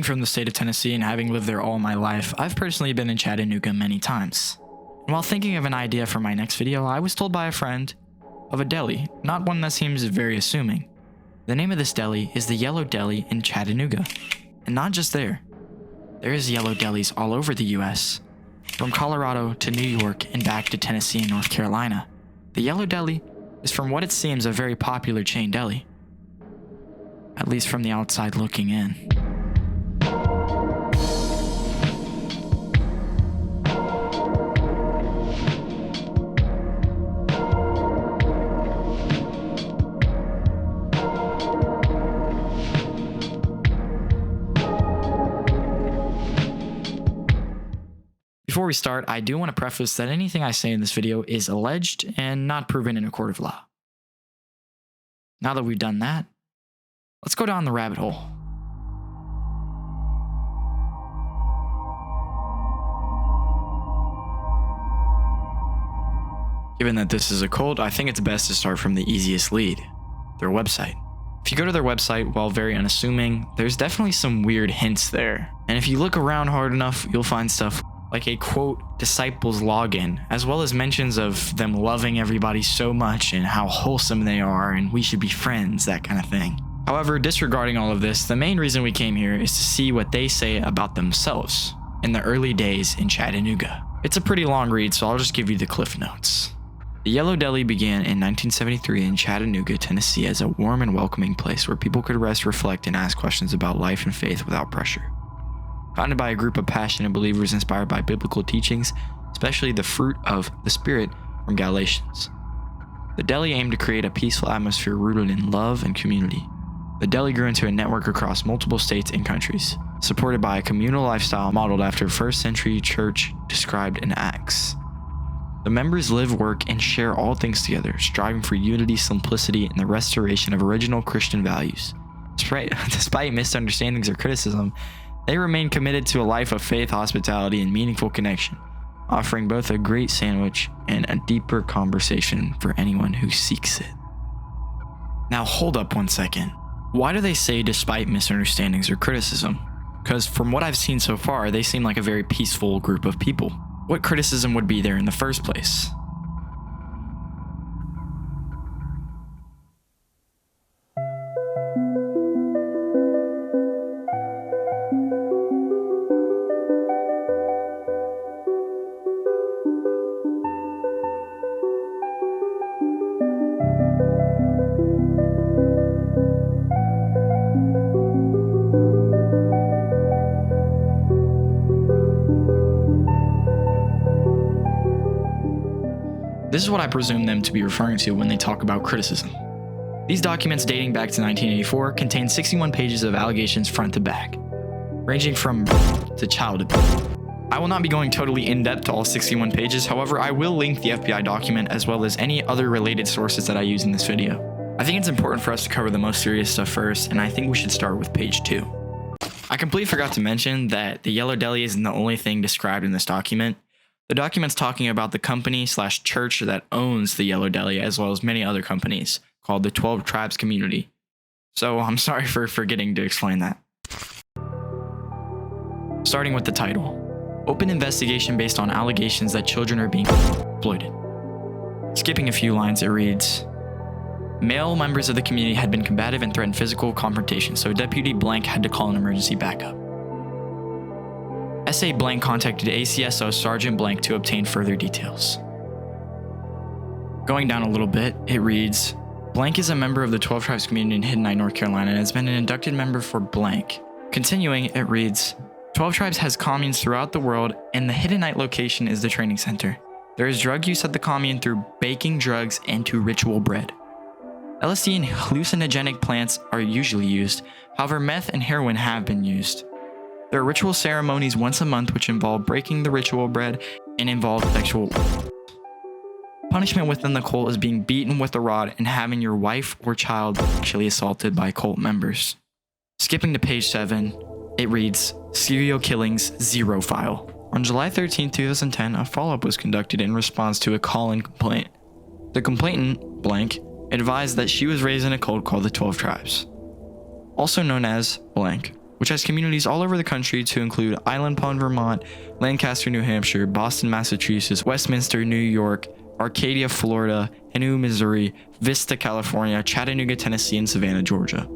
from the state of Tennessee and having lived there all my life, I've personally been in Chattanooga many times. And while thinking of an idea for my next video, I was told by a friend of a deli, not one that seems very assuming. The name of this deli is the Yellow Deli in Chattanooga. And not just there. There is Yellow Delis all over the US. From Colorado to New York and back to Tennessee and North Carolina. The Yellow Deli is, from what it seems, a very popular chain deli. At least from the outside looking in. Before we start, I do want to preface that anything I say in this video is alleged and not proven in a court of law. Now that we've done that, let's go down the rabbit hole. Given that this is a cult, I think it's best to start from the easiest lead, their website. If you go to their website, while very unassuming, there's definitely some weird hints there. And if you look around hard enough, you'll find stuff like a quote disciples login, as well as mentions of them loving everybody so much and how wholesome they are and we should be friends, that kind of thing. However, disregarding all of this, the main reason we came here is to see what they say about themselves in the early days in Chattanooga. It's a pretty long read, so I'll just give you the cliff notes. The Yellow Deli began in 1973 in Chattanooga, Tennessee as a warm and welcoming place where people could rest, reflect, and ask questions about life and faith without pressure. Founded by a group of passionate believers inspired by biblical teachings, especially the fruit of the Spirit from Galatians. The deli aimed to create a peaceful atmosphere rooted in love and community. The deli grew into a network across multiple states and countries, supported by a communal lifestyle modeled after first century church described in Acts. The members live, work, and share all things together, striving for unity, simplicity, and the restoration of original Christian values. Despite misunderstandings or criticism, they remain committed to a life of faith, hospitality, and meaningful connection, offering both a great sandwich and a deeper conversation for anyone who seeks it. Now hold up one second. Why do they say despite misunderstandings or criticism? Because from what I've seen so far, they seem like a very peaceful group of people. What criticism would be there in the first place? This is what I presume them to be referring to when they talk about criticism. These documents dating back to 1984 contain 61 pages of allegations front to back, ranging from to child abuse. I will not be going totally in-depth to all 61 pages, however, I will link the FBI document as well as any other related sources that I use in this video. I think it's important for us to cover the most serious stuff first, and I think we should start with page 2. I completely forgot to mention that the Yellow Deli isn't the only thing described in this document. The document's talking about the company/church that owns the Yellow Deli, as well as many other companies, called the 12 Tribes Community. So I'm sorry for forgetting to explain that. Starting with the title. Open investigation based on allegations that children are being exploited. Skipping a few lines, it reads, male members of the community had been combative and threatened physical confrontation, so Deputy Blank had to call an emergency backup. SA Blank contacted ACSO Sergeant Blank to obtain further details. Going down a little bit, it reads, Blank is a member of the 12 Tribes community in Hiddenite, North Carolina, and has been an inducted member for Blank. Continuing, it reads, 12 Tribes has communes throughout the world, and the Hiddenite location is the training center. There is drug use at the commune through baking drugs and to ritual bread. LSD and hallucinogenic plants are usually used, however meth and heroin have been used. There are ritual ceremonies once a month which involve breaking the ritual bread and involve sexual. Punishment within the cult is being beaten with a rod and having your wife or child sexually assaulted by cult members. Skipping to page 7, it reads, Serial Killings Zero File. On July 13, 2010, a follow-up was conducted in response to a call-in complaint. The complainant, Blank, advised that she was raised in a cult called the 12 Tribes, also known as Blank, which has communities all over the country to include Island Pond, Vermont, Lancaster, New Hampshire, Boston, Massachusetts, Westminster, New York, Arcadia, Florida, Hanu, Missouri, Vista, California, Chattanooga, Tennessee, and Savannah, Georgia.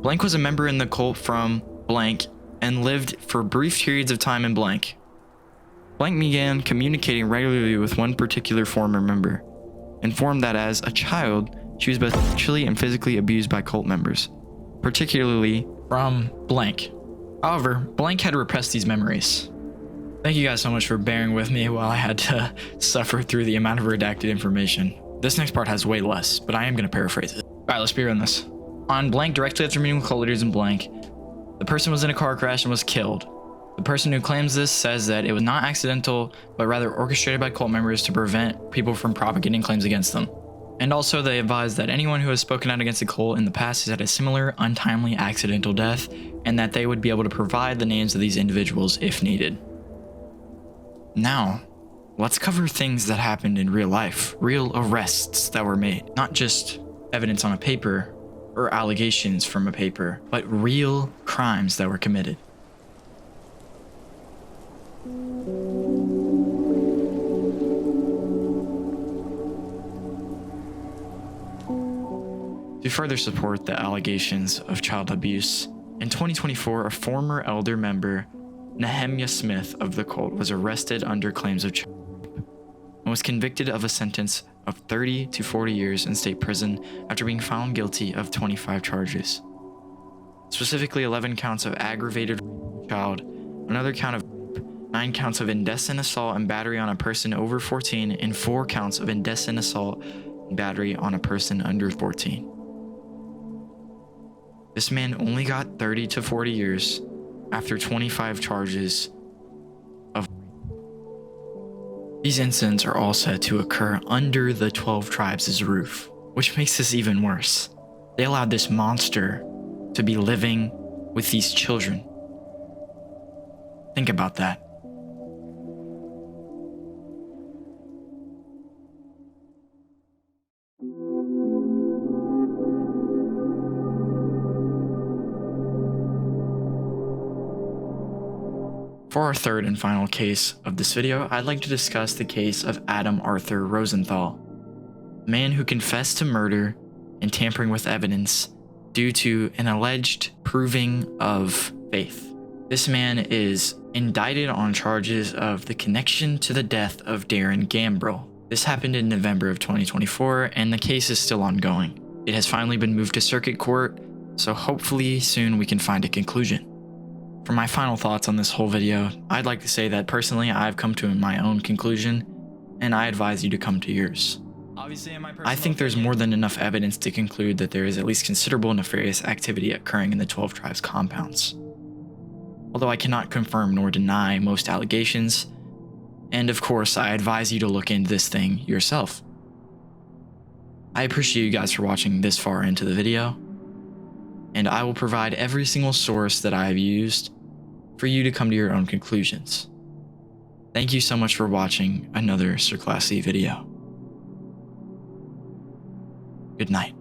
Blank was a member in the cult from blank and lived for brief periods of time in blank. Blank began communicating regularly with one particular former member, informed that as a child, she was both sexually and physically abused by cult members, particularly from blank. However, blank had repressed these memories. Thank you guys so much for bearing with me while I had to suffer through the amount of redacted information. This next part has way less, but I am going to paraphrase it. Alright, let's be real on this. On blank, directly after meeting with cult leaders in blank, the person was in a car crash and was killed. The person who claims this says that it was not accidental, but rather orchestrated by cult members to prevent people from propagating claims against them. And also they advise that anyone who has spoken out against the cult in the past has had a similar untimely accidental death, and that they would be able to provide the names of these individuals if needed. Now, let's cover things that happened in real life, real arrests that were made, not just evidence on a paper or allegations from a paper, but real crimes that were committed. To further support the allegations of child abuse, in 2024, a former elder member, Nehemiah Smith of the cult, was arrested under claims of child rape and was convicted of a sentence of 30 to 40 years in state prison after being found guilty of 25 charges. Specifically 11 counts of aggravated rape of a child, another count of rape, 9 counts of indecent assault and battery on a person over 14, and 4 counts of indecent assault and battery on a person under 14. This man only got 30 to 40 years after 25 charges of rape. These incidents are all said to occur under the 12 tribes' roof, which makes this even worse. They allowed this monster to be living with these children. Think about that. For our third and final case of this video, I'd like to discuss the case of Adam Arthur Rosenthal, a man who confessed to murder and tampering with evidence due to an alleged proving of faith. This man is indicted on charges of the connection to the death of Darren Gambrill. This happened in November of 2024, and the case is still ongoing. It has finally been moved to circuit court, so hopefully soon we can find a conclusion. For my final thoughts on this whole video, I'd like to say that personally I've come to my own conclusion, and I advise you to come to yours. I think there's more than enough evidence to conclude that there is at least considerable nefarious activity occurring in the 12 tribes compounds. Although I cannot confirm nor deny most allegations, and of course I advise you to look into this thing yourself. I appreciate you guys for watching this far into the video, and I will provide every single source that I have used for you to come to your own conclusions. Thank you so much for watching another Sir Classy video. Good night.